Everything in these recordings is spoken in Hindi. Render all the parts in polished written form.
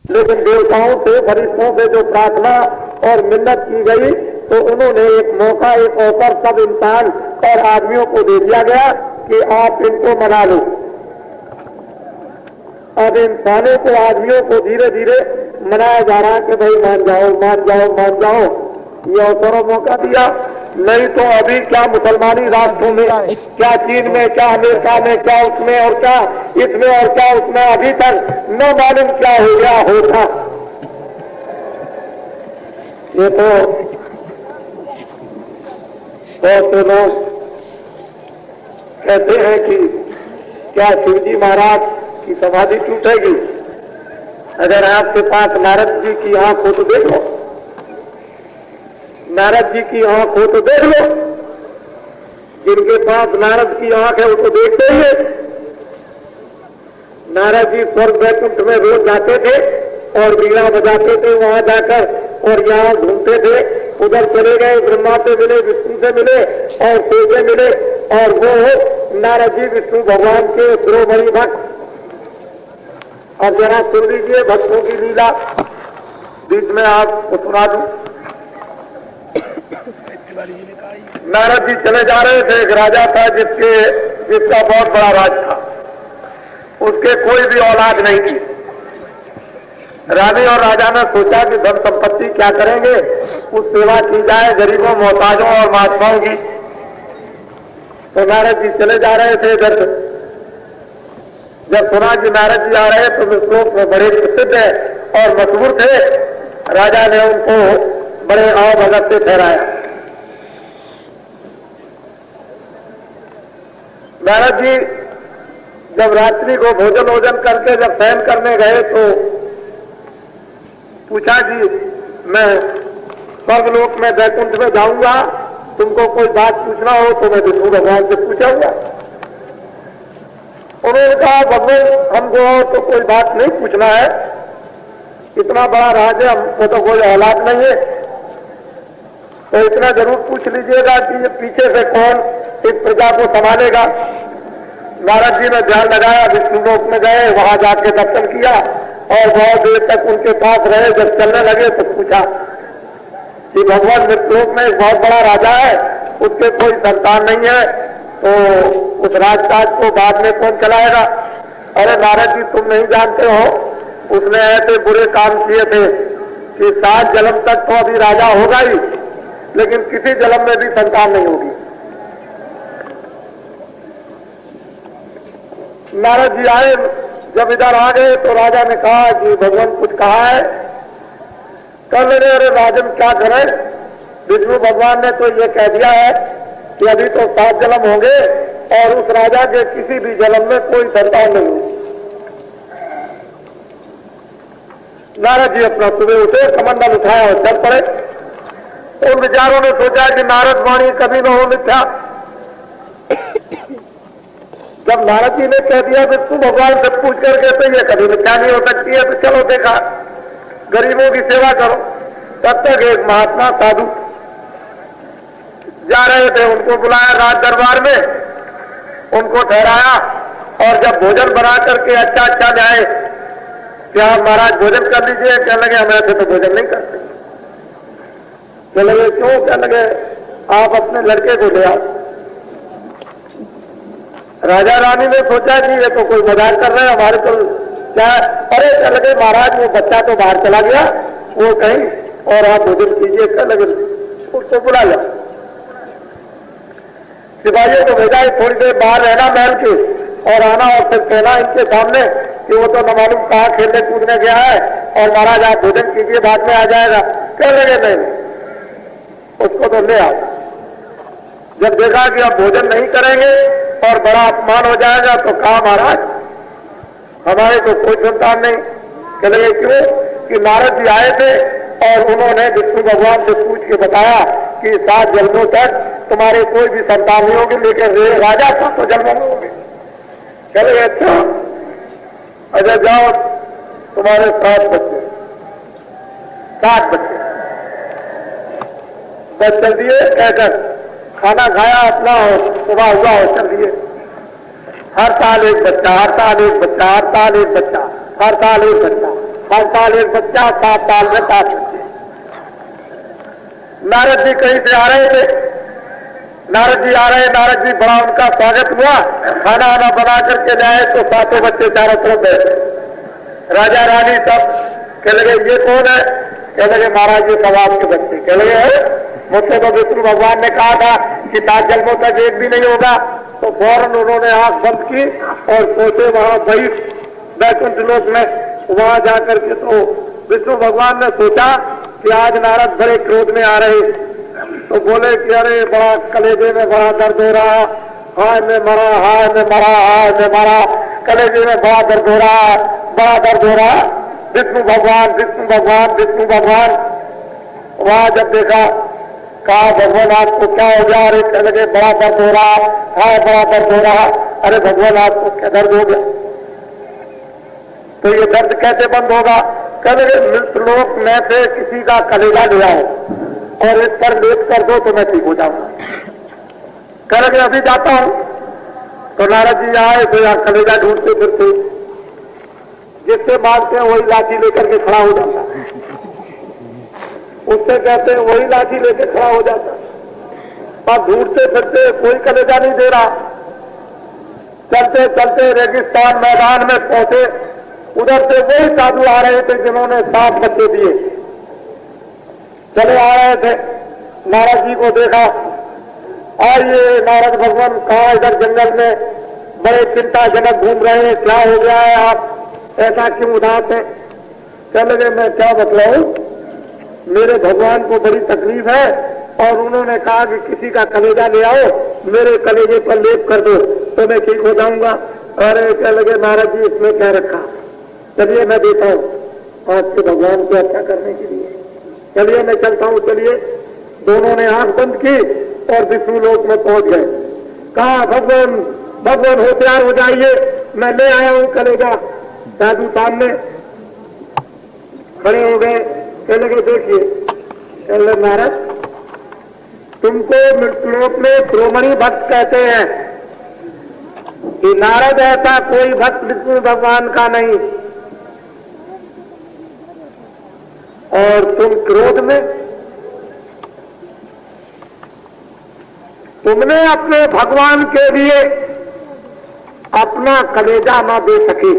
लेकिन देवताओं से, फरिश्तों से जो प्रार्थना और मिन्नत की गई तो उन्होंने एक मौका, एक अवसर सब इंसान और आदमियों को दे दिया गया कि आप इनको मना लो। अब इंसानों को, आदमियों को धीरे धीरे मनाया जा रहा है कि भाई मान जाओ, मान जाओ, मान जाओ। ये अवसर और मौका दिया। नहीं तो अभी क्या मुसलमानी राष्ट्रों में, क्या चीन में, क्या अमेरिका में, क्या उसमें और क्या इसमें और क्या उसमें, अभी तक न मालूम क्या हो गया होता। ये तो बहुत से लोग कहते हैं कि क्या शिवजी महाराज की समाधि टूटेगी? अगर आपके पास नारद जी की आंख हो तो देख लो, नारद जी की आंख हो तो देख लो। जिनके पास नारद की आंख है वो तो देखते ही है। नारद जी स्वर्ग वैकुंठ में रोज जाते थे और बीड़ा बजाते थे, वहां जाकर और यहाँ घूमते थे। उधर चले गए, ब्रह्मा से मिले, विष्णु से मिले और शिव से मिले। और वो नारद जी विष्णु भगवान के शिरोमणि भक्त। अब जरा सुन लीजिए भक्तों की लीला, बीच में आपको सुना दूं। नारद जी चले जा रहे थे। एक राजा था जिसका बहुत बड़ा राज था। उसके कोई भी औलाद नहीं थी। रानी और राजा ने सोचा कि धन संपत्ति क्या करेंगे, कुछ सेवा की जाए गरीबों, मोहताजों और महात्माओं की। तो नारद जी चले जा रहे थे। जब सुना कि नारद जी आ रहे तो विश्लोक में बड़े प्रसिद्ध और मशहूर थे। राजा ने उनको बड़े आव भगत से ठहराया। नारद जी जब रात्रि को भोजन करके जब शयन करने गए तो पूछा कि मैं स्वर्गलोक में वैकुंठ में जाऊंगा, तुमको कोई बात पूछना हो तो मैं विष्णु भगवान से पूछूंगा। उन्होंने कहा भगवान हमको तो कोई बात नहीं पूछना है, इतना बड़ा राज है, हमको तो कोई औलाद नहीं है, तो इतना जरूर पूछ लीजिएगा कि ये पीछे से कौन इस प्रजा को संभालेगा। नारद जी ने ध्यान लगाया, विष्णु लोक में गए, वहां जाके दर्शन किया और बहुत देर तक उनके पास रहे। जब चलने लगे तो पूछा कि भगवान मृत्युलोक में एक बहुत बड़ा राजा है, उसके कोई संतान नहीं है, तो उस राजकाज को बाद में कौन चलाएगा? अरे नारद जी तुम नहीं जानते हो, उसने ऐसे बुरे काम किए थे कि 7 जन्म तक तो अभी राजा होगा ही, लेकिन किसी जन्म में भी संतान नहीं होगी। नारद जी आए, जब इधर आ गए तो राजा ने कहा कि भगवान कुछ कहा है? कर ले। अरे राजन क्या करें, विष्णु भगवान ने तो ये कह दिया है कि अभी तो 7 जन्म होंगे और उस राजा के किसी भी जन्म में कोई संतान नहीं होगी। नारद जी अपना सुबह उठे, कमंडल उठाया और चल पड़े। उन विचारों ने सोचा कि नारद वाणी कभी न हो मिथ्या। जब नारद जी ने कह दिया विष्णु भगवान से पूछ करके तो ये कभी मिथ्या नहीं हो सकती है, तो चलो देखा, गरीबों की सेवा करो। तब तक एक महात्मा साधु जा रहे थे, उनको बुलाया राज दरबार में, उनको ठहराया और जब भोजन बना करके अच्छा जाए कि आप महाराज भोजन कर लीजिए, कहने लगे हम ऐसे तो भोजन नहीं करते। कहने लगे क्यों? कहने लगे आप अपने लड़के को ले आओ। राजा रानी ने सोचा कि ये तो कोई मजाक कर रहे हैं हमारे को क्या। अरे कहने लगे महाराज वो बच्चा तो बाहर चला गया, वो कहीं, और आप भोजन कीजिए। कहने लगे उसको बुला लो। सिपाहियों को भेजा थोड़ी देर बाहर रहना महल के और आना और फिर कहना इनके सामने कि वो तो न मालूम कहाँ खेलने कूदने गया है और महाराज आप भोजन कीजिए, बाद में आ जाएगा। कहने लगे नहीं, उसको तो ले आओ। जब देखा कि अब भोजन नहीं करेंगे और बड़ा अपमान हो जाएगा तो कहा महाराज हमारे को कोई संतान नहीं। कहने लगे क्यों? कि नारद जी आए थे और उन्होंने विष्णु भगवान से पूछ के बताया कि 7 जन्मों तक तुम्हारे कोई भी संतान नहीं होगी, लेकिन राजा का तो जन्म में होंगे। कहने लगे अच्छा, अच्छा जाओ तुम्हारे 7 बच्चे, 7 बच्चे बस चल दिए। कहकर खाना खाया अपना और सुबह हुआ और चल दिए। हर साल एक बच्चा, हर साल एक बच्चा, हर साल एक बच्चा, हर साल एक बच्चा। हर साल एक बच्चा 7 साल में 7 बच्चे। नारद जी कहीं से आ रहे थे, नारद जी आ रहे, नारद जी बड़ा उनका स्वागत हुआ, खाना वाना बना करके जाए तो 7 बच्चे चारों तरफ बैठे। राजा रानी सब कह लगे ये कौन है? कह लगे महाराज ये सब आपके बच्चे। कह लगे मुझसे तो विष्णु भगवान ने कहा था कि 7 जन्मों तक एक भी नहीं होगा। तो फौरन उन्होंने आंख बंद की और सोचे वहां वैकुंठ लोक में, वहां जाकर के तो विष्णु भगवान ने सोचा कि आज नारद बड़े क्रोध में आ रहे, तो बोले कि अरे बड़ा कलेजे में बड़ा दर्द हो रहा, हाय मैं मरा, हाय मैं मरा, हाय मैं मरा, कलेजे में बड़ा दर्द हो रहा, बड़ा दर्द हो रहा। विष्णु भगवान, विष्णु भगवान, विष्णु भगवान। वहां जब देखा, कहा भगवान आपको क्या हो गया? अरे कह लगे बड़ा दर्द हो रहा, हाय बड़ा दर्द हो रहा। अरे भगवान आपको क्या दर्द हो गया? तो ये दर्द कैसे बंद होगा? कह लगे मृतलोक में से किसी का कलेजा ले आओ और इस पर लेप कर दो तो मैं ठीक हो जाऊंगा। कह लगे अभी जाता हूं। तो नारद जी आए तो यहाँ कलेजा ढूंढते फिरते, जिससे मारते हैं वही लाठी लेकर के खड़ा हो जाता, उससे कहते हैं वही लाठी लेकर खड़ा हो जाता। पर ढूंढते फिरते कोई कलेजा नहीं दे रहा। चलते चलते रेगिस्तान मैदान में पहुंचे, उधर से वही साधु आ रहे थे जिन्होंने 7 बच्चे दिए। चले आ रहे थे, नारद जी को देखा, आइए नारद भगवान कहा इधर जंगल में बड़े चिंताजनक घूम रहे हैं, क्या हो गया है, आप ऐसा क्यों उदास है? कह लगे मैं क्या बतलाऊं, मेरे भगवान को बड़ी तकलीफ है और उन्होंने कहा कि किसी का कलेजा ले आओ, मेरे कलेजे पर लेप कर दो तो मैं ठीक हो जाऊंगा। अरे कह लगे नारद जी इसमें क्या रखा, चलिए मैं देता हूं आपके भगवान को अच्छा करने के लिए, चलिए मैं चलता हूं। चलिए, दोनों ने आंख बंद की और विष्णु लोक में पहुंच गए। कहा भगवान भगवान होशियार हो जाइए, मैं ले आया हूं कलेजा। साधु सामने खड़े हो गए, कह लगे देखिए, कह लगे नारद तुमको मृतलोक में शिरोमणि भक्त कहते हैं कि नारद ऐसा कोई भक्त विष्णु भगवान का नहीं, और तुम क्रोध में, तुमने अपने भगवान के लिए अपना कलेजा न दे सके,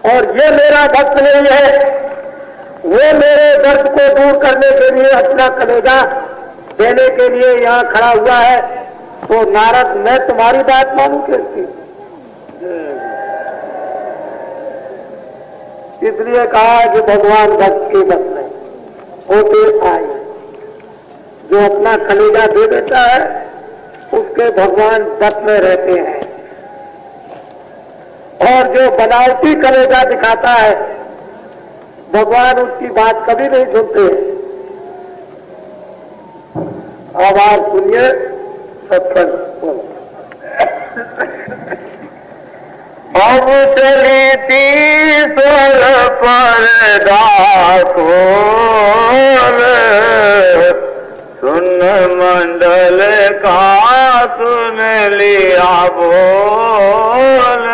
और ये मेरा भक्त नहीं है, वो मेरे दर्द को दूर करने के लिए अपना कलेजा देने के लिए यहाँ खड़ा हुआ है। तो नारद मैं तुम्हारी बात मानूं कैसी? इसलिए कहा कि भगवान भक्त के बस में होते आए, जो अपना कलेजा दे देता है उसके भगवान बस में रहते हैं, और जो बनावटी कलेजा दिखाता है भगवान उसकी बात कभी नहीं सुनते। आवाज सुनिए सत्संग। अब चली तीसर पर्दा खोल, सुन मंडल का सुन लिया बोल।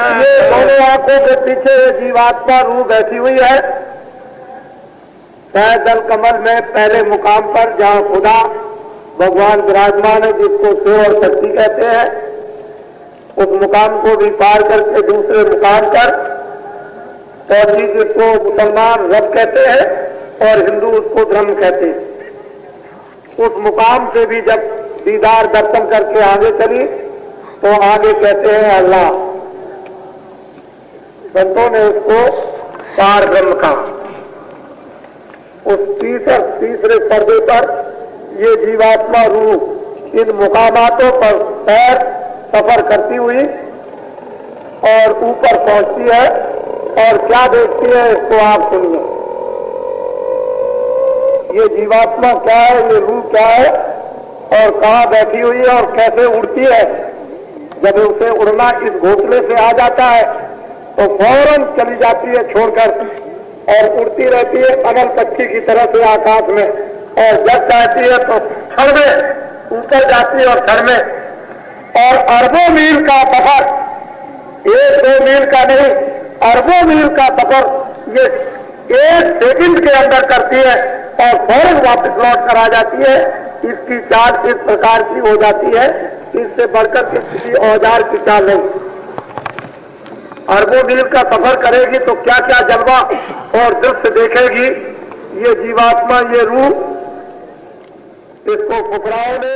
दोनों आंखों के पीछे जीवात्मा रूह बैठी हुई है, दल कमल में पहले मुकाम पर जहां खुदा भगवान विराजमान है, जिसको शिव और शक्ति कहते हैं, उस मुकाम को भी पार करके दूसरे मुकाम पर पहुंची, जिसको मुसलमान रब कहते हैं और हिंदू उसको धर्म कहते हैं। उस मुकाम से भी जब दीदार दर्शन करके आगे चली तो आगे कहते हैं अल्लाह। संतों ने उसको पार ब्रह्म कहा। उस तीसरे पर्दे पर ये जीवात्मा रूह इन मुकामातों पर पैर सफर करती हुई और ऊपर पहुंचती है, और क्या देखती है इसको आप सुनिए। ये जीवात्मा क्या है, ये रूह क्या है, और कहाँ बैठी हुई है और कैसे उड़ती है। जब उसे उड़ना इस घोंसले से आ जाता है तो फौरन चली जाती है छोड़कर, और उड़ती रहती है अनल पक्षी की तरह से आकाश में, और जब जाती है तो क्षण में ऊपर जाती है और क्षण में, और अरबों मील का सफर, 1-2 मील का नहीं, अरबों मील का सफर ये 1 सेकंड के अंदर करती है और फौरन वापस लौट कर आ जाती है। इसकी चाल इस प्रकार की हो जाती है, इससे बढ़कर के किसी औजार की चाल नहीं। अरबों मील का सफर करेगी तो क्या क्या जलवा और दृश्य देखेगी ये जीवात्मा, ये रूह। इसको फुकराओं ने